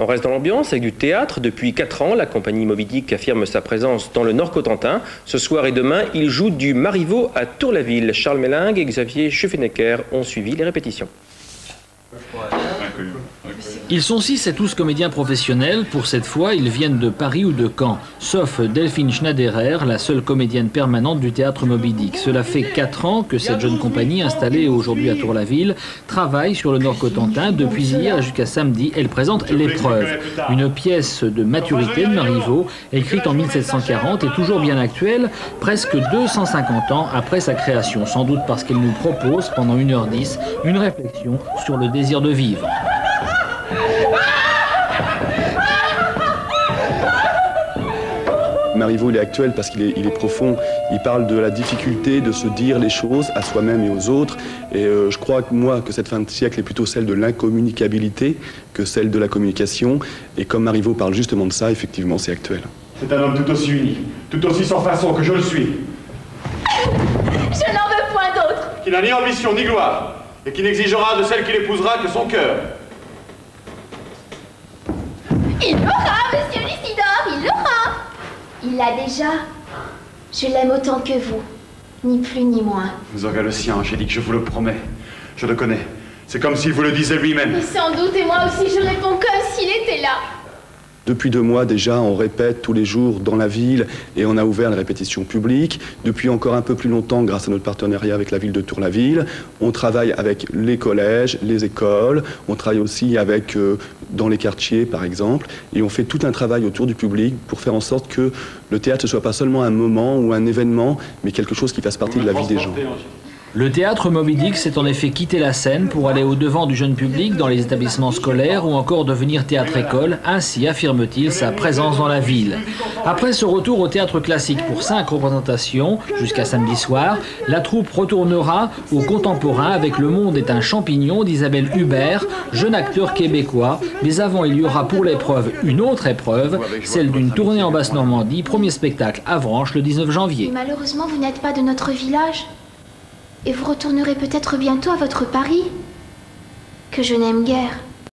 On reste dans l'ambiance avec du théâtre. Depuis 4 ans, la compagnie Moby Dick affirme sa présence dans le Nord-Cotentin. Ce soir et demain, il joue du Marivaux à Tour-la-Ville. Charles Melling et Xavier Schuffenecker ont suivi les répétitions. Ils sont 6 et tous comédiens professionnels. Pour cette fois, ils viennent de Paris ou de Caen. Sauf Delphine Schneiderer, la seule comédienne permanente du théâtre Moby Dick. Cela fait 4 ans que cette jeune compagnie, installée aujourd'hui à Tour-la-Ville, travaille sur le Nord-Cotentin. Depuis hier jusqu'à samedi, elle présente L'épreuve. Une pièce de maturité de Marivaux, écrite en 1740 et toujours bien actuelle, presque 250 ans après sa création. Sans doute parce qu'elle nous propose, pendant 1h10, une réflexion sur le désir de vivre. Marivaux, il est actuel parce qu'il est profond. Il parle de la difficulté de se dire les choses à soi-même et aux autres. Et je crois que cette fin de siècle est plutôt celle de l'incommunicabilité que celle de la communication. Et comme Marivaux parle justement de ça, effectivement, c'est actuel. C'est un homme tout aussi uni, tout aussi sans façon que je le suis. Je n'en veux point d'autre. Qui n'a ni ambition ni gloire, et qui n'exigera de celle qu'il épousera que son cœur. Il l'aura, monsieur Lucidor, il l'aura. Il l'a déjà. Je l'aime autant que vous, ni plus ni moins. Vous aurez le sien, Angélique, je vous le promets. Je le connais. C'est comme s'il vous le disait lui-même. Mais sans doute, et moi aussi je réponds comme s'il était là. Depuis 2 mois déjà, on répète tous les jours dans la ville et on a ouvert les répétitions publiques. Depuis encore un peu plus longtemps, grâce à notre partenariat avec la ville de Tour-la-Ville, on travaille avec les collèges, les écoles, on travaille aussi avec dans les quartiers par exemple, et on fait tout un travail autour du public pour faire en sorte que le théâtre ne soit pas seulement un moment ou un événement, mais quelque chose qui fasse partie de la vie des gens. Le théâtre Moby Dick s'est en effet quitté la scène pour aller au-devant du jeune public dans les établissements scolaires ou encore devenir théâtre-école, ainsi affirme-t-il sa présence dans la ville. Après ce retour au théâtre classique pour 5 représentations, jusqu'à samedi soir, la troupe retournera au contemporain avec Le Monde est un champignon d'Isabelle Hubert, jeune acteur québécois. Mais avant, il y aura pour l'épreuve une autre épreuve, celle d'une tournée en Basse-Normandie, premier spectacle à Avranches le 19 janvier. Malheureusement, vous n'êtes pas de notre village. Et vous retournerez peut-être bientôt à votre Paris, que je n'aime guère.